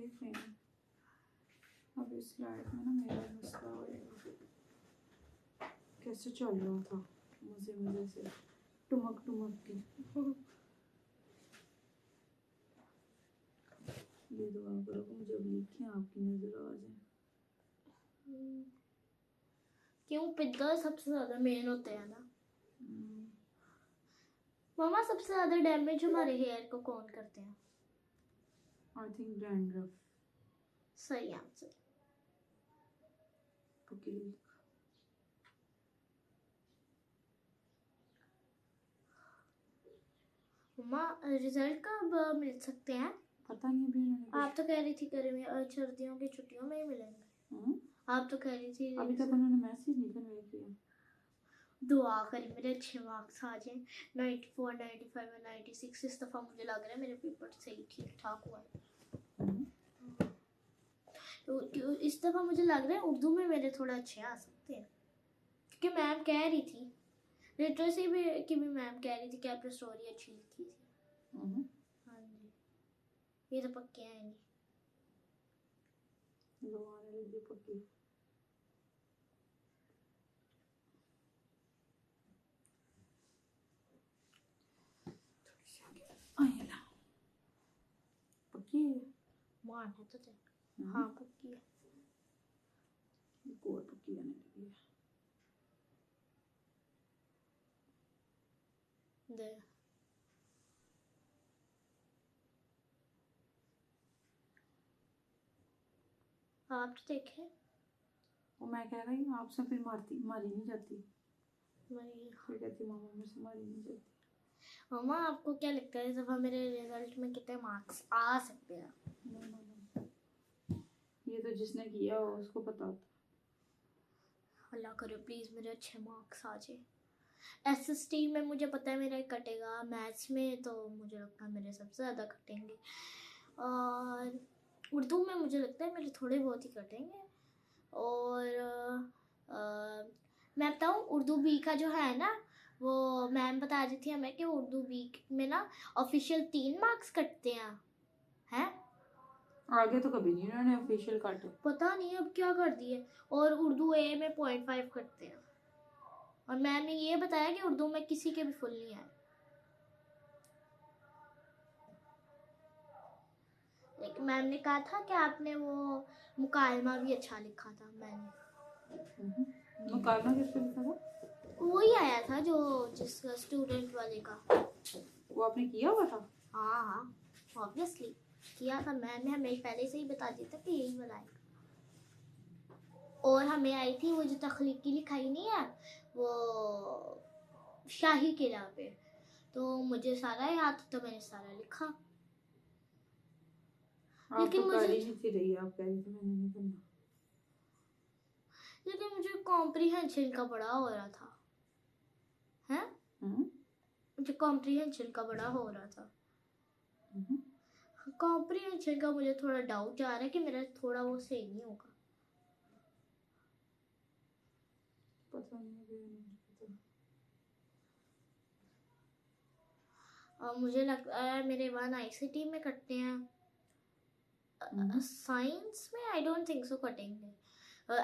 देख रहे हैं। अब इस लाइट में ना मेरा मसला होएगा। कैसे चल रहा था मजे मजे से टुमक टुमक के। ये दुआ करो कि मुझे अब लिखे आपकी नजर आ जाए। क्यों पिद्दा सबसे ज्यादा मेन होते हैं ना। मामा सबसे ज्यादा डैमेज हमारे हेयर को कौन करते हैं? I think dandruff. सही आंसर। ओके मामा रिजल्ट कब मिल सकते हैं? पता नहीं अभी उन्होंने आप तो कह रही थी सर्दियों की छुट्टियों में ही मिलेंगे। आप तो कह रही थी अभी तक उन्होंने मैसेज नहीं कन्वे किया। दुआ करें मेरे अच्छे मार्क्स आ जाएं। 94, 95 और 96 इस दफ़ा मुझे लग रहा है मेरे पेपर सही ठीक ठाक हुआ है। तो इस दफ़ा मुझे लग रहा है उर्दू में मेरे थोड़ा अच्छे आ सकते हैं, क्योंकि मैम कह रही थी लिटरेसी भी की भी मैम कह रही थी कि आपने स्टोरी अच्छी लिखी थी। हाँ जी, ये तो पक्के हैं नहीं। पक्की पक्की है मान है तो हाँ पक्की है। और पक्की आने लगी है। दे आप तो देखे। वो मैं कह रही हूँ आपसे फिर मारी नहीं जाती। वही फिर कहती मामा मुझसे मारी नहीं जाती। मामा आपको क्या लगता है इस दफ़ा मेरे रिजल्ट में कितने मार्क्स आ सकते हैं? ये तो जिसने किया हो उसको पता होता। अल्लाह करे प्लीज़ मेरे अच्छे मार्क्स आ जाए। एसएसटी में मुझे पता है मेरा कटेगा, मैथ्स में तो मुझे लगता है मेरे सबसे ज़्यादा कटेंगे, और उर्दू में मुझे लगता है मेरे थोड़े बहुत ही कटेंगे। और मैं बताऊँ उर्दू बी का जो है ना, वो मैम बता रही थी हमें कि उर्दू बी में ना ऑफिशियल 3 मार्क्स कटते हैं। आगे तो कभी नहीं उन्होंने ऑफिशियल काटे। पता नहीं अब क्या कर दिए। और उर्दू ए में 0.5 कटते हैं, और मैम ने ये बताया कि उर्दू में किसी के भी फुल नहीं आए। लेकिन मैम ने कहा था कि आपने वो मुकालमा भी अच्छा लिखा था। मैंने मुकालमा किस पे लिखा था? वही आया था जो जिस स्टूडेंट वाले का। वो आपने किया हुआ था? हाँ ऑब्वियसली किया था। मैम ने हमें पहले से ही बता दिया था कि यही बनाएगा। और हमें आई थी वो जो तख्लीकी लिखाई नहीं है, वो शाही किला पे, तो मुझे सारा याद था, मैंने सारा लिखा। लेकिन तो मुझे नहीं थी रही, आप कह रही थी मैंने नहीं करना। लेकिन मुझे कॉम्प्रिहेंशन का बड़ा हो रहा था। हैं? मुझे कॉम्प्रिहेंशन का बड़ा हो रहा था। कॉम्प्रिहेंशन का मुझे थोड़ा डाउट आ रहा है कि मेरा थोड़ा वो सही नहीं होगा। पता नहीं और मुझे लगता है मेरे 1 आईसीटी में कटते हैं। साइंस में आई डोंट थिंक सो कटेंगे।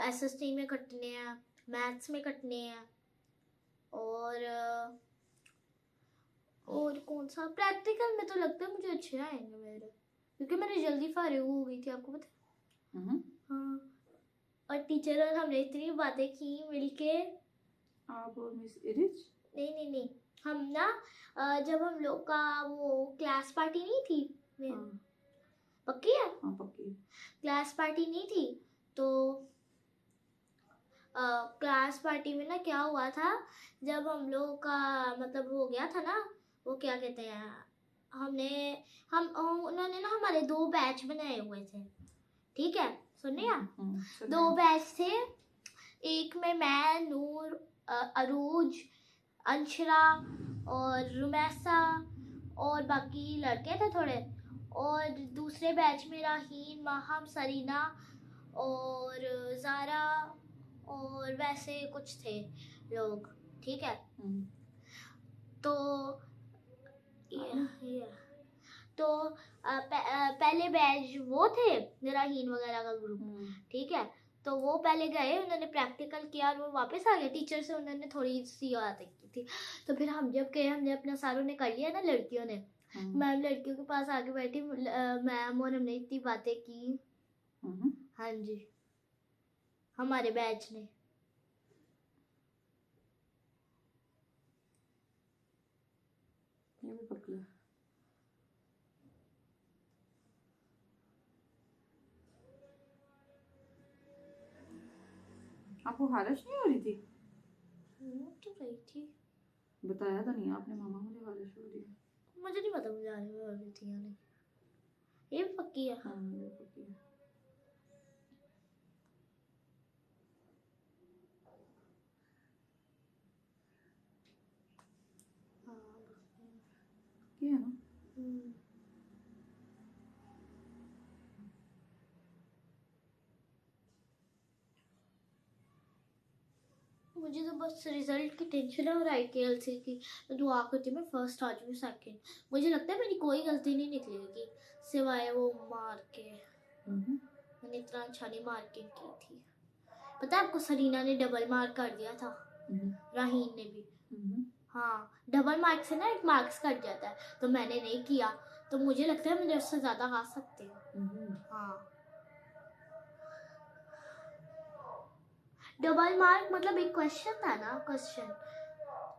एसएसटी में कटने हैं, मैथ्स में कटने हैं, और कौन सा प्रैक्टिकल में तो लगता है मुझे अच्छे आएंगे मेरे, क्योंकि मैंने जल्दी फारिग हो गई थी, आपको पता है। हाँ, और टीचर और हमने इतनी बातें की मिलके। आप और मिस इरिज? नहीं हम ना जब हम लोग का वो क्लास पार्टी नहीं थी। पक्की है? हाँ पक्की। क्लास पार्टी नहीं थी तो क्लास पार्टी में ना क्या हुआ था, जब हम लोग का मतलब हो गया था ना, वो क्या कहते हैं, उन्होंने ना हमारे 2 बैच बनाए हुए थे। ठीक है, सुनिए। 2 बैच थे। एक में मैं, नूर, अरूज, अंशरा और रुमैसा और बाकी लड़के थे थोड़े। और दूसरे बैच में राहीन, माहम, सरीना और ज़ारा और वैसे कुछ थे लोग। ठीक है, तो तो पहले बैच वो थे राहीन वगैरह का ग्रुप, ठीक है। तो वो पहले गए, उन्होंने प्रैक्टिकल किया और वो वापस आ गए। टीचर से उन्होंने थोड़ी सी बातें की थी। तो फिर हम जब गए, हमने अपना सारों ने कर लिया ना, लड़कियों ने। मैम लड़कियों के पास आके बैठी, मैम और हमने इतनी बातें की। हाँ जी, हमारे बैच ने। ये भी पकड़ा। आपको खारिश नहीं हो रही थी? तो रही थी। बताया तो नहीं आपने, मामा मुझे खारिश हो रही है। मुझे नहीं पता मुझे आने हो रही थी या नहीं। ये भी पक्की है। हाँ ये पक्की है। ये है ना? मुझे तो बस रिजल्ट की टेंशन है और IKLC की। मैं दुआ करती हूँ मैं फर्स्ट आ जाऊँ, सेकंड। मुझे लगता है मेरी कोई गलती नहीं निकलेगी सिवाय वो मार के। मैंने इतना अच्छा नहीं मार्किंग की थी। पता है आपको, सरीना ने डबल मार्क कर दिया था, राहीन ने भी। हाँ, डबल मार्क से ना एक मार्क्स कट जाता है, तो मैंने नहीं किया। तो मुझे लगता है मुझे उससे ज्यादा आ सकते हैं। हाँ, डबल मार्क मतलब एक क्वेश्चन था ना, क्वेश्चन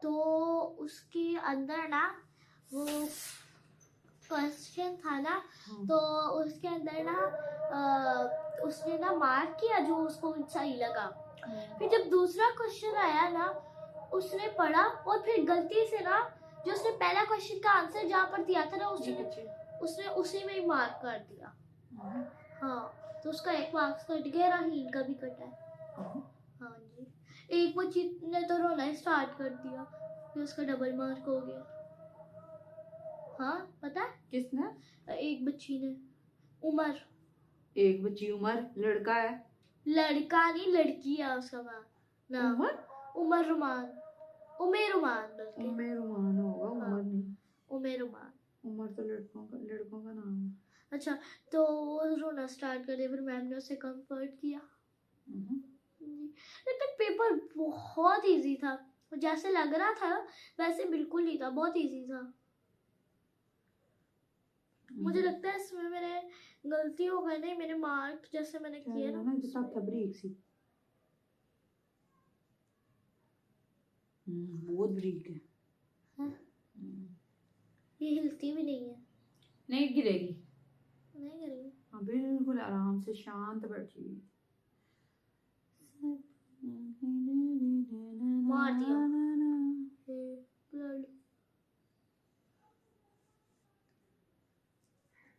तो उसके अंदर ना वो क्वेश्चन था ना, तो उसके अंदर ना उसने ना मार्क किया जो उसको सही लगा। फिर जब दूसरा क्वेश्चन आया ना, उसने पढ़ा और फिर गलती से ना जो उसने पहला क्वेश्चन का आंसर जहाँ पर दिया था ना, उसने उसी में ही मार्क कर दिया। हाँ, तो उसका एक मार्क्स कट गया, राहीन का भी कटा है। हाँ जी, एक बच्ची ने तो रोना स्टार्ट कर दिया कि उसका डबल मार्क हो गया। हाँ पता है किसने? एक बच्ची ने, उमर। एक बच्ची उमर? लड़का है? लड़का नहीं, लड़की है उसका नाम। उमर? उमर रुमान, उमेर रुमान। उमेर रुमान होगा, उमर नहीं। उमेर रुमान। उमर तो लड़कों का नाम है। अच्छा, तो वो रोना स्टार्ट कर दिया, फिर मैम ने उसे कंफर्ट किया। लेकिन पेपर बहुत इजी था, जैसे लग रहा था वैसे बिल्कुल नहीं था, बहुत इजी था। मुझे लगता है इसमें मेरे गलती हो गई, नहीं मेरे मार्क जैसे मैंने किए ना, बरीक सी। बहुत बरीक है। ये हिलती भी नहीं है। नहीं गिरेगी, नहीं गिरेगी। हाँ बिल्कुल आराम से शांत बैठी। मार दिया।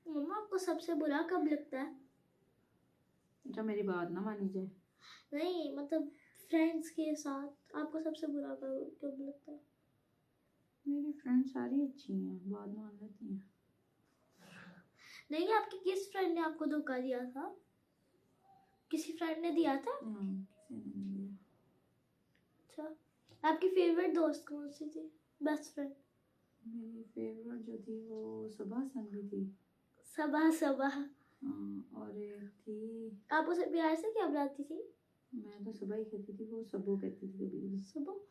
मम्मा आपको सबसे बुरा कब लगता है? जब मेरी बात ना मानी जाए। नहीं मतलब फ्रेंड्स के साथ आपको सबसे बुरा कब लगता है? मेरी फ्रेंड सारी अच्छी हैं, बात मान लेती हैं। नहीं, आपकी किस फ्रेंड ने आपको धोखा दिया था? किसी फ्रेंड ने दिया था? किसी ने नहीं दिया। अच्छा, आपकी फेवरेट दोस्त कौन सी थी, बेस्ट फ्रेंड? मेरी फेवरेट जो थी वो सबा संधू थी। सबा? और एक थी, आप उसे प्यार से क्या बुलाती थी? मैं तो सबा ही कहती थी, वो सबो कहती थी कभी। सबो?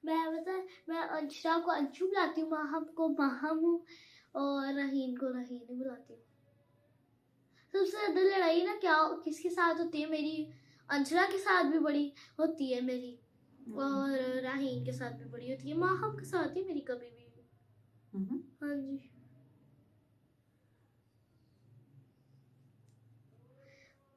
मैं अंशरा को अंशु बुलाती हूँ, माहम को माहम, और रहीन को रहीन बुलाती हूँ। सबसे ज्यादा लड़ाई ना क्या किसके साथ होती है मेरी? अंशरा के साथ भी बड़ी होती है मेरी, और राहीन के साथ भी बड़ी होती है, माहम के साथ ही मेरी कभी भी। हाँ जी।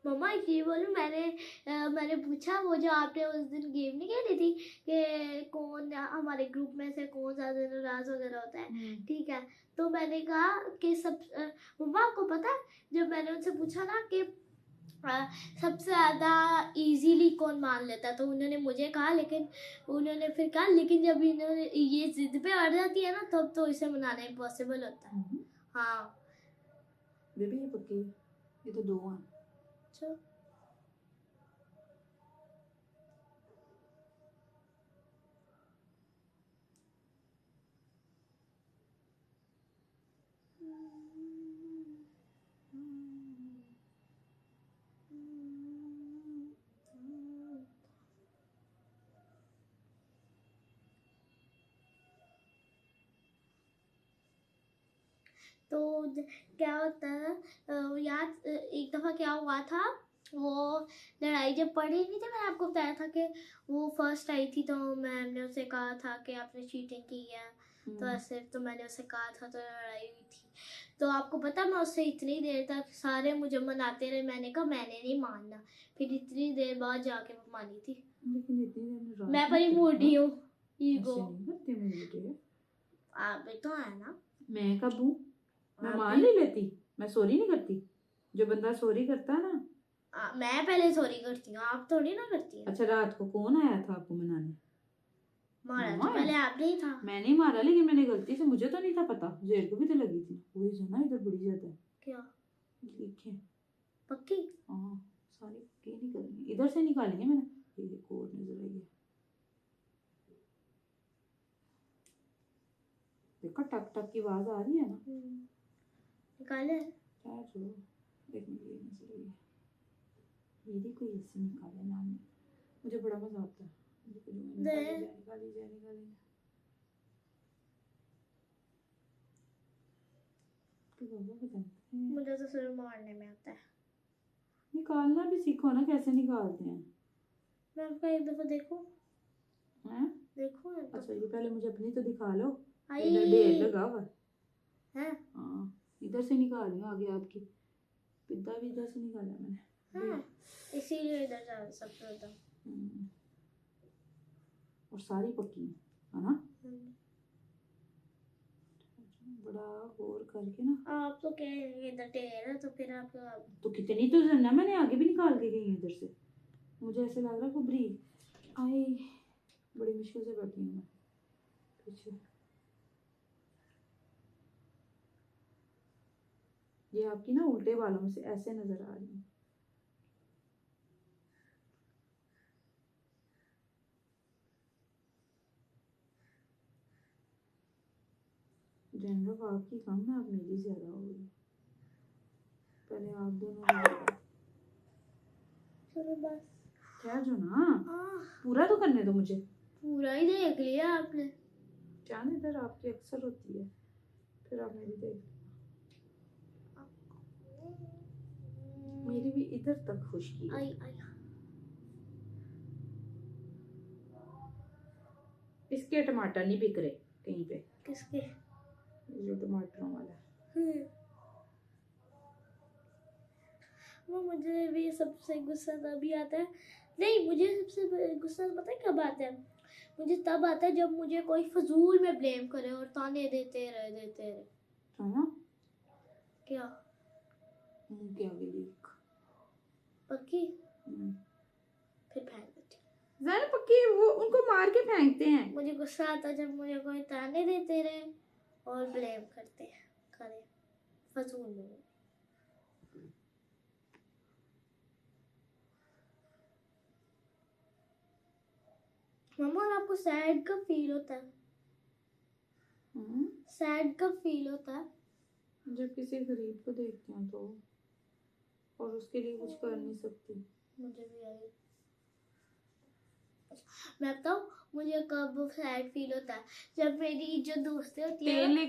मम्मा ये बोलूं, मैंने पूछा वो जो आपने उस दिन गेम नहीं खेली थी कि कौन हमारे ग्रुप में से कौन ज्यादा नाराज वगैरह होता है, ठीक है। तो मैंने कहा कि मम्मा आपको पता है, जब मैंने उनसे पूछा ना कि सबसे ज्यादा इजीली कौन मान लेता, तो उन्होंने मुझे कहा, लेकिन उन्होंने फिर कहा लेकिन जब इन्होंने ये जिद पे अड़ जाती है ना, तब तो इसे मनाना इम्पॉसिबल होता है। हाँ बेबी ये पक्की, ये तो दो हैं। अच्छा, क्या होता है याद एक दफ़ा क्या हुआ था, वो लड़ाई जब पड़ी नहीं थी, मैंने आपको बताया था कि वो फर्स्ट आई थी तो मैम ने उसे कहा था कि आपने चीटिंग की है, तो ऐसे तो मैंने उसे कहा था तो लड़ाई हुई थी। तो आपको पता मैं उससे इतनी देर तक सारे मुझे मनाते रहे, मैंने कहा मैंने नहीं मानना, फिर इतनी देर बाद जाके वो मानी थी। लेकिन इतनी देर में मैं बड़ी मूडी हूँ, ऐसे ईगो नहीं करते मुझे। आप भी तो है ना। मैं कब हूँ? मैं आप मान भी- नहीं लेती, मैं सॉरी नहीं करती। जो बंदा सॉरी करता है ना। मैं पहले सॉरी करती हूँ, आप थोड़ी ना करती हैं। अच्छा, रात को कौन आया था आपको मनाने? मारा मामा तो पहले आप नहीं था। मैं नहीं मारा, लेकिन मैंने गलती से, मुझे तो नहीं था पता, जेल को भी तो लगी थी। वही जो ना इधर बड़ी ज्यादा है। क्या लिखे पक्की? हाँ, सारी पक्की निकलेंगे, इधर से निकालेंगे। मैंने ये एक और नजर आई है, देखो टक टक की आवाज आ रही है ना। निकाले क्या जो एक मिनट, ये नजर आई है मेरी, कोई ऐसे निकाले ना। मुझे बड़ा मजा आता है। निकाली जाए। मुझे तो सिर्फ मारने में आता है। निकालना भी सीखो ना, कैसे निकालते हैं। मैं आपका एक दफा देखूं? हैं? देखो एक अच्छा, दफा। ये पहले मुझे अपनी तो दिखा लो। आई इधर ढेर लगा हुआ है। हाँ, इधर से निकाल रही हूँ आगे आपकी। पिद्दा भी इधर से निकाला मैंने। हाँ, इसीलिए इधर जा सकते होता। और सारी पक्की है ना। बड़ा गौर करके ना। आप तो कहेंगे इधर ढेर है, तो फिर आप तो कितनी तो ना, मैंने आगे भी निकाल के गई इधर से। मुझे ऐसे लग रहा है कुबरी आई, बड़ी मुश्किल से बैठी हूँ मैं पीछे। ये आपकी ना उल्टे बालों में से ऐसे नजर आ रही है। डेंड्रफ आपकी कम है, अब मेरी ज्यादा हो गई। पहले आप दोनों चलो बस। क्या जो ना, पूरा तो करने दो मुझे। पूरा ही देख लिया आपने। चांद इधर आपकी अक्सर होती है, फिर आप मेरी देख। मेरी भी इधर तक खुशकी है। आई इसके टमाटर नहीं बिक रहे कहीं पे। किसके? जो टमाटरों वाला। वो मुझे भी सबसे गुस्सा तभी आता है। नहीं, मुझे सबसे गुस्सा पता है कब आता है? मुझे तब आता है जब मुझे कोई फजूल में ब्लेम करे और ताने देते रहे। हाँ क्या? क्या लीक पक्की? फिर फेंक देती। ज़रा पक्की, वो उनको मार के फेंकते हैं। मुझे गुस्सा आता है जब मुझे कोई ताने देते रहे और ब्लेम करे फजूल में। मम्मा, और आपको सैड कब फील होता है? सैड कब फील होता है? जब किसी गरीब को देखते हैं तो, और उसके लिए कुछ कर नहीं सकती। मुझे भी आई। मैं बताऊँ मुझे कब सैड फील होता है? जब मेरी जो दोस्तें होती है तेल लेके